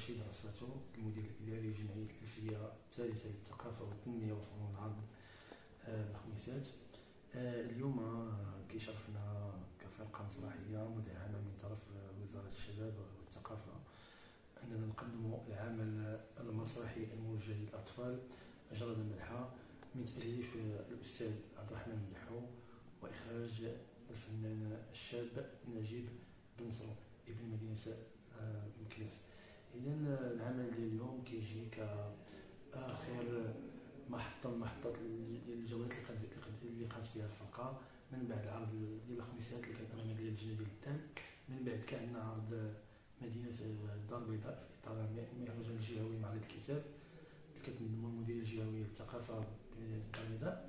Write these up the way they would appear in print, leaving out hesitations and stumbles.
رشيد عصفة، المدير الإداري لجمعية الألفية الثالثة للثقافة والتنمية وفنون العرض بالخميسات. اليوم كيشرفنا كفرقة مسرحية مدعمة من طرف وزارة الشباب والثقافة أننا نقدم العمل المسرحي الموجه للأطفال أجراد ملحة من تأليف الأستاذ عبد الرحمن مدحو وإخراج الفنان الشاب نجيب بن نصر ابن مدينة مكناس. إذا العمل ديال اليوم كيجي كآخر محطة ديال الجولات اللي قامت بها الفرقة من بعد العرض ديال الخميسات اللي كان أمام اللجنة ديال التام. من بعد كان عندنا عرض مدينة الدار البيضاء في إطار المهرجان الجهوي معرض الكتاب اللي كتنظمو المدير الجهوي للثقافة بمدينة الدار البيضاء.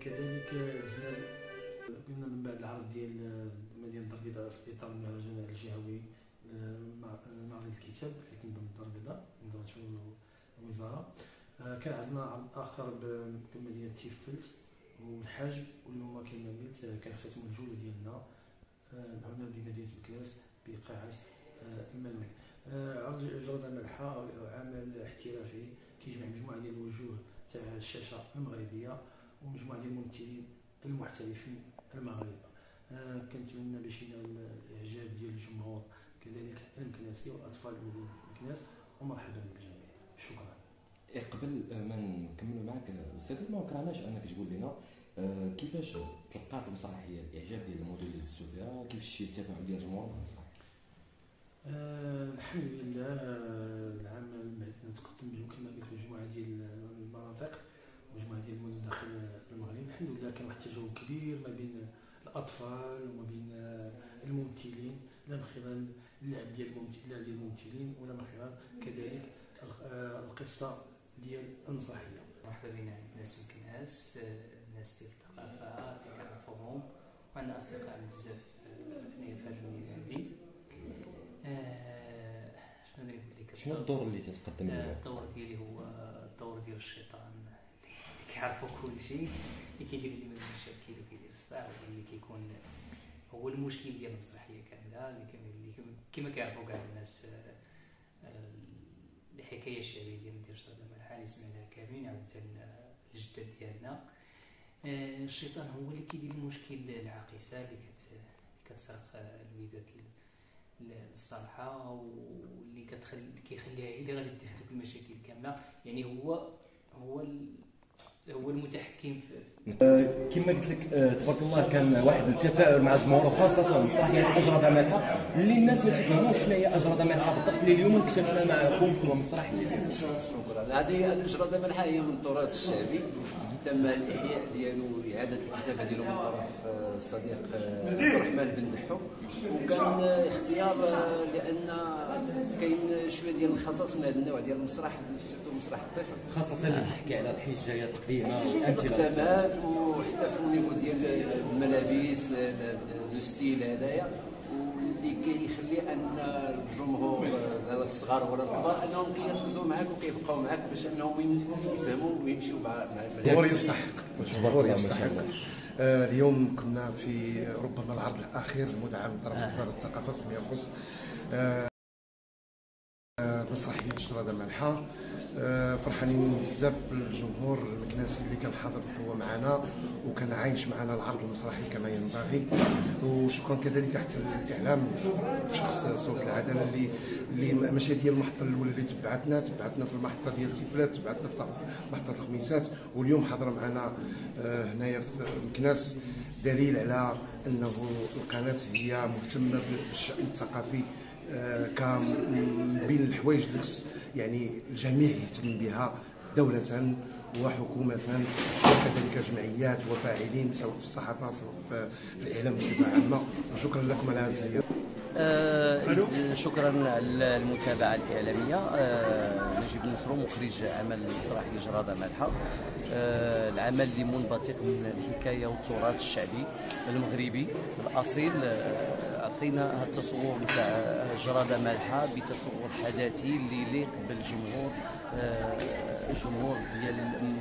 كذلك قلنا من بعد العرض ديال مدينة الدار البيضاء في إطار المهرجان الجهوي معرض الكتاب اللي كنظم الدار البيضاء نظمته الوزارة. كان عندنا عرض آخر بمدينة تيفلت والحاج، واليوم كما قلت كنختتموا الجولة ديالنا هنا بمدينة مكناس بقاعة المنوي. عرض أجراد ملحة عمل احترافي كيجمع مجموعة ديال الوجوه تاع الشاشة المغربية ومجموعة ديال الممثلين المحترفين المغاربة. كنتمنى باش ينال الإعجاب ديال الجمهور كذلك المكناسي وأطفال مدينة مكناس، ومرحبا بالجميع. شكرا. قبل ما نكملوا معك استاذ، ما كرهناش انك تقول لنا كيفاش تلقات المسرحيه الاعجاب ديال المدير اللي دزتو فيها، كيفاش التفاعل ديال الجمهور مع المسرحيه؟ الحمد لله العمل تقدم به كما قلت مجموعه ديال المناطق ومجموعه ديال المدن داخل المغرب. الحمد لله كان واحد التجاوب كبير ما بين الاطفال وما بين الممثلين، لا من خلال اللعب ديال الممثلين ولا من خلال كذلك القصه ديال المسرحيه. مرحبا بنا الناس من مكناس، الناس ديال الثقافه اللي كنعرفوهم وعندنا اصدقاء بزاف في المدينه هذه. شنو نقول لك؟ شنو الدور اللي تتقدم له؟ الدور ديالي هو الدور ديال الشيطان اللي كيعرفوا كل شيء، اللي كيدير ديما المشاكل وكيدير الصراع، واللي كيكون هو المشكل ديال المسرحيه كامله اللي كما كيعرفوا كاع الناس. الحكايه الشعبيه ديال أجراد ملحة اللي سمعناها كاملين عاودتها الجداد ديالنا. الشيطان هو اللي كيدير المشكل العاقسه اللي كتسرق الوليدات الصالحه واللي كيخليها هي اللي غادي دير هذوك المشاكل كامله. يعني هو المتحكم في كما قلت لك تبارك الله كان واحد التفاعل مع الجمهور، وخاصه مسرحيه أجراد ملحة اللي الناس ما تفهموش شنو هي أجراد ملحة بالضبط، اللي اليوم اكتشفنا معكم في المسرحيه. شكرا. هذه أجراد ملحة هي من التراث الشعبي، تم الإحياء ديالو وإعادة الكتابة ديالو من طرف الصديق عبد الرحمن بن دحو، وكان اختيار لأن كاين شوية ديال الخصاص من هذا النوع ديال المسرح، سورتو مسرح الطفل، خاصه اللي تحكي على الحجايات القديمه الخدمات وحتى في النيفو ديال الملابس لو ستيل هذايا، واللي كيخلي ان الجمهور لا الصغار ولا الكبار انهم كيركزوا معاك وكيبقاو معاك باش انهم يفهموا ويمشيو مع الجمهور. يستحق. اليوم كنا في ربما العرض الاخير المدعم من طرف وزاره الثقافه فيما يخص مسرحيه أجراد ملحة. فرحانين بزاف بالجمهور المكناسي اللي كان حاضر هو معنا وكان عايش معنا العرض المسرحي كما ينبغي. وشكرا كذلك حتى الاعلام بشخص صوت العداله اللي ماشي ديال المحطه الاولى اللي تبعتنا في المحطه ديال تيفلات، تبعتنا في محطه الخميسات، واليوم حاضر معنا هنايا في مكناس، دليل على انه القناه هي مهتمه بالشان الثقافي بين الحوايج اللي يعني الجميع يهتم بها دولة وحكومة وكذلك جمعيات وفاعلين سواء في الصحافة سواء في الإعلام بصفة عامة. وشكرا لكم على هذه الزيارة. شكرا على المتابعة الإعلامية. نجيب نصر مخرج عمل مسرحي أجراد ملحة، العمل اللي منبثق من الحكاية والتراث الشعبي المغربي الأصيل. عطينا هذا التصور نتاع أجراد ملحة بتصور حداثي اللي يليق بالجمهور، الجمهور ديال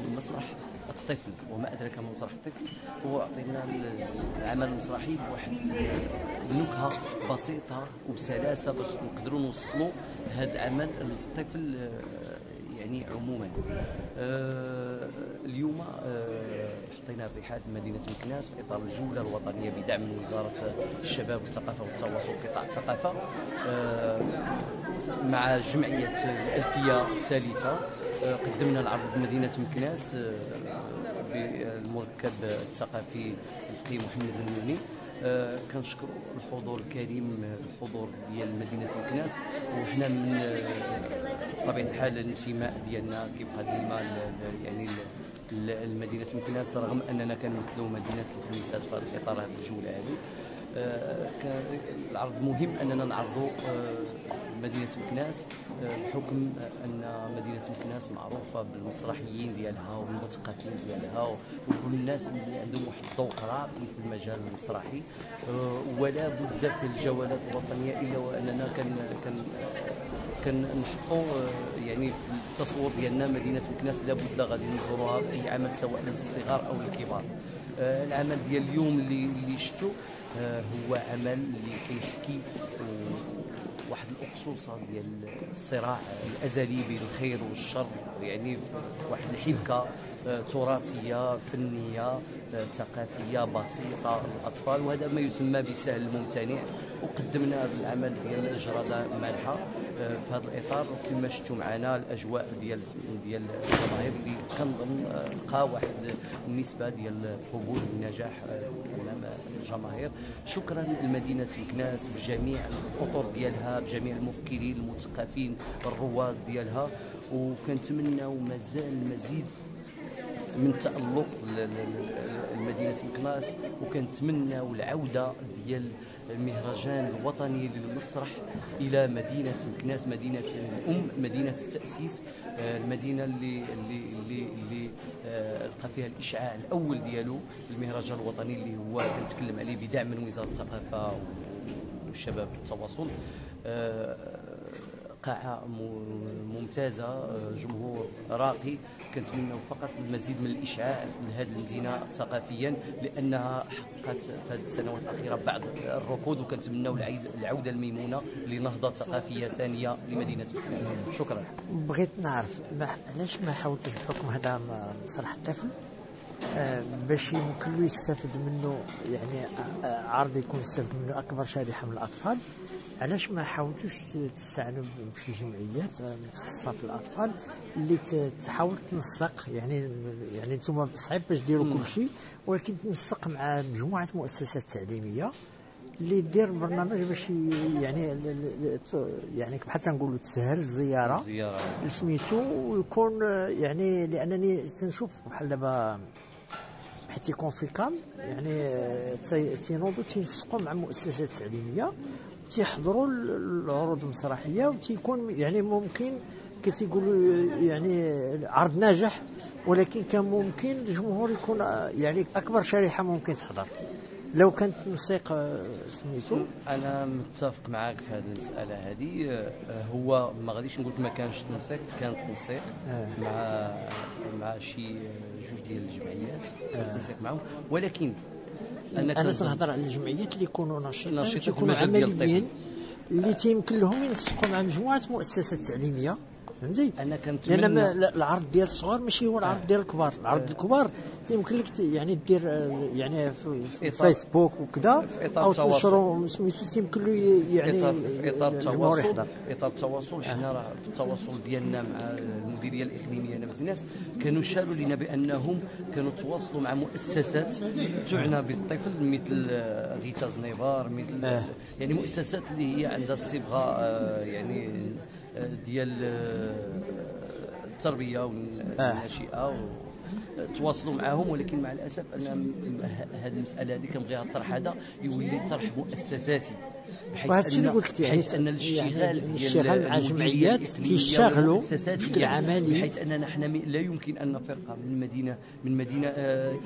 المسرح الطفل وما ادراك ما مسرح الطفل، هو عطينا العمل المسرحي بواحد النكهه بسيطه وبسلاسه باش نقدروا نوصلوا هذا العمل للطفل يعني عموما. اليوم حطينا الرحاب مدينه مكناس في اطار الجوله الوطنيه بدعم من وزاره الشباب والثقافه والتواصل قطاع الثقافه مع جمعيه الالفيه الثالثه. قدمنا العرض بمدينه مكناس بالمركب الثقافي المفتي محمد المنوني. كنشكروا الحضور الكريم، الحضور ديال مدينه مكناس، وحنا من بطبيعه الحال الانتماء ديالنا كيبقى ديما يعني المدينه مكناس، رغم اننا كنمثلوا مدينه الخميسات في اطار هذه الجوله هذه. كان العرض مهم اننا نعرضوا مدينه مكناس بحكم ان مدينه مكناس معروفه بالمسرحيين ديالها والمثقفين ديالها وكل الناس اللي عندهم واحد الذوق راقي في المجال المسرحي. ولا بد في الجولات الوطنيه الا واننا كنحطوا يعني في التصور ديالنا مدينه مكناس لابد غادي نزوروها في اي عمل سواء للصغار او للكبار. العمل ديال اليوم اللي شفتوا هو عمل اللي كيحكي واحد الأقصوصة ديال الصراع الأزلي بين الخير والشر، يعني واحد الحبكة تراثية فنية ثقافية بسيطة للأطفال، وهذا ما يسمى بالسهل الممتنع. وقدمنا العمل ديال الجرادة مالحة في هذا الإطار، كما شفتوا معنا الأجواء ديال الجماهير اللي كنظن لقى واحد النسبة ديال القبول والنجاح أمام الجماهير. شكرا لمدينة مكناس بجميع الأطر ديالها، بجميع المفكرين المثقفين الرواد ديالها، وكنتمنى ومازال المزيد من تألق لمدينة مكناس، وكنتمنى العودة ديال المهرجان الوطني للمسرح إلى مدينة مكناس، مدينة الأم، مدينة التأسيس، المدينة اللي لقى فيها الإشعاع الأول ديالو المهرجان الوطني اللي هو كنتكلم عليه بدعم من وزارة الثقافة والشباب والتواصل. قاعة ممتازة، جمهور راقي. كنتمنى فقط المزيد من الإشعاع لهذه المدينة ثقافيا، لأنها حققت في هذه السنوات الأخيرة بعض الركود، وكنتمنوا العودة الميمونة لنهضة ثقافية ثانية لمدينة مكناس. شكرا. بغيت نعرف علاش ما حاولتوش بحكم هذا مسرح الطفل باش يمكن له يستافد منه، يعني عرض يكون يستافد منه أكبر شريحة من الأطفال، علاش ما حاولتوش تستعنوا بشي جمعيات متخصصه في الاطفال اللي تحاول تنسق، يعني نتوما صعيب باش ديروا كل شيء، ولكن تنسق مع مجموعه مؤسسات تعليميه اللي دير برنامج باش يعني بحال تنقولوا تسهل الزياره سميتو، ويكون يعني لانني تنشوف بحال دابا حيت يكون في كام يعني تينوضوا تينسقوا مع مؤسسات تعليميه تيحضروا العروض المسرحيه، وتيكون يعني ممكن كتيقولوا يعني عرض ناجح، ولكن كان ممكن الجمهور يكون يعني اكبر شريحه ممكن تحضر لو كان التنسيق سميتو. انا متفق معاك في هذه المساله هذه. هو ما غاديش نقول ما كانش تنسيق، كان تنسيق مع شي جوج ديال الجمعيات تنسيق معهم، ولكن انا تنهضر على الجمعيات اللي يكونوا ناشطين تيكونوا عمليين اللي تيمكن لهم ينسقوا مع مجموعه مؤسسات تعليميه، فهمتي؟ انا كنتمنى لان العرض ديال الصغار ماشي هو العرض ديال الكبار، العرض الكبار تيمكن لك يعني دير يعني في فيسبوك وكذا او تنشروا سميتو، تيمكن له يعني في اطار التواصل. في اطار التواصل حنا راه في التواصل ديالنا مع المديريه الاقليميه لمكناس كانوا شاروا لنا بانهم كانوا تواصلوا مع مؤسسات تعنى بالطفل مثل غيتا زنيبار، مثل يعني مؤسسات اللي هي عندها الصبغه يعني ديال التربيه والناشئه، تواصلوا معهم. ولكن مع الاسف ان هذه المساله هذه كنبغيها الطرح هذا يولي طرح مؤسساتي، وهذا الشيء اللي قلت لك، بحيث ان الاشتغال مع جمعيات تيشتغلوا بشكل عملي، بحيث اننا حنا لا يمكن ان فرقه من مدينه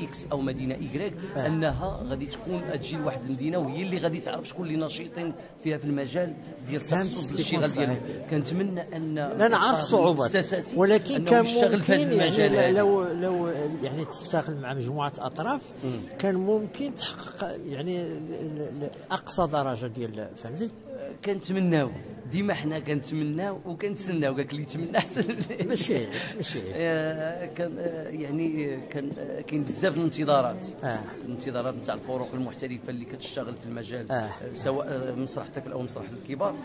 اكس او مدينه ايكغيك انها غادي تكون تجي لواحد المدينه وهي اللي غادي تعرف شكون اللي ناشطين فيها في المجال ديال التخصص الاشتغال ديالهم. كنتمنى ان لا نعرف الصعوبات، ولكن كان ممكن يعني لو يعني تشتغل مع مجموعه اطراف كان ممكن تحقق يعني اقصى درجه ديال، فهمتي؟ كنتمناو ديما حنا كنتمناو وكنتسناو، قالك اللي يتمنى احسن. ماشي كان يعني كاين بزاف الانتظارات، الانتظارات نتاع الفرق المحترفه اللي كتشتغل في المجال سواء مسرح الطفل او مسرح الكبار،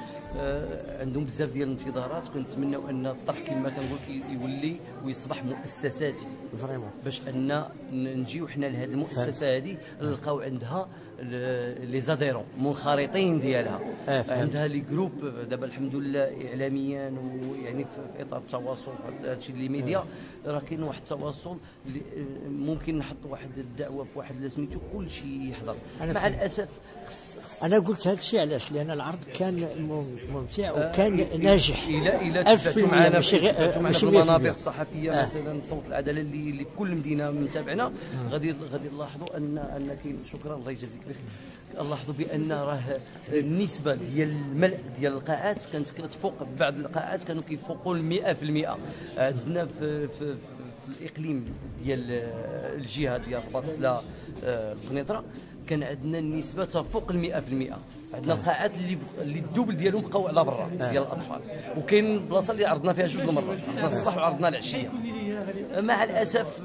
عندهم بزاف ديال الانتظارات، وكنتمناو ان الطرح كما كنقول يولي ويصبح مؤسساتي فريمون، باش ان نجيو حنا لهذه المؤسسه هذه نلقاو عندها لي زاديرون منخرطين ديالها، عندها لي جروب دابا الحمد لله اعلاميا ويعني في اطار التواصل هذا الشيء اللي ميديا راه كاين واحد التواصل اللي ممكن نحط واحد الدعوه في واحد سميتو كل شيء يحضر. مع الاسف انا قلت هذا الشيء علاش؟ لان العرض كان ممتع وكان ناجح. الى تبعتوا معنا في المنابر الصحفيه مثلا صوت العداله اللي في كل مدينه متابعنا غادي نلاحظوا ان كاين. شكرا الله يجازيك بخير. نلاحظوا بان راه النسبه ديال الملء ديال القاعات كانت كتفوق، بعض القاعات كانوا كيفوقوا 100%. عندنا في الاقليم ديال الجهه ديال رباط سلا القنيطره كان عندنا النسبه تفوق 100%. عندنا القاعات اللي الدوبل ديالهم بقاو على برا ديال الاطفال، وكاين بلاصه اللي عرضنا فيها جوج المرات، عرضنا الصباح وعرضنا العشيه. مع الاسف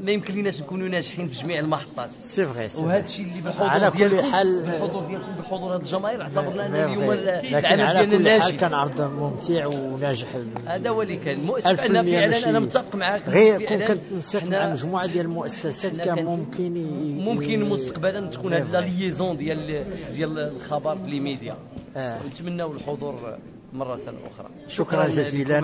ما يمكن ليناش نكونوا ناجحين في جميع المحطات، سي فغي. وهذا الشيء اللي بالحضور على كل حال بالحضور ديالكم بالحضور هذه الجماهير اعتبرنا ان اليوم لكن على كل حال كان عرض ممتع وناجح. هذا هو اللي كان مؤسف. انا فعلا انا متفق معك، غير كنت نتفق مع مجموعه ديال المؤسسات كان ممكن مستقبلا تكون هذه لا ليزون ديال الخبر في لي ميديا. نتمناو الحضور مره اخرى. شكرا جزيلا.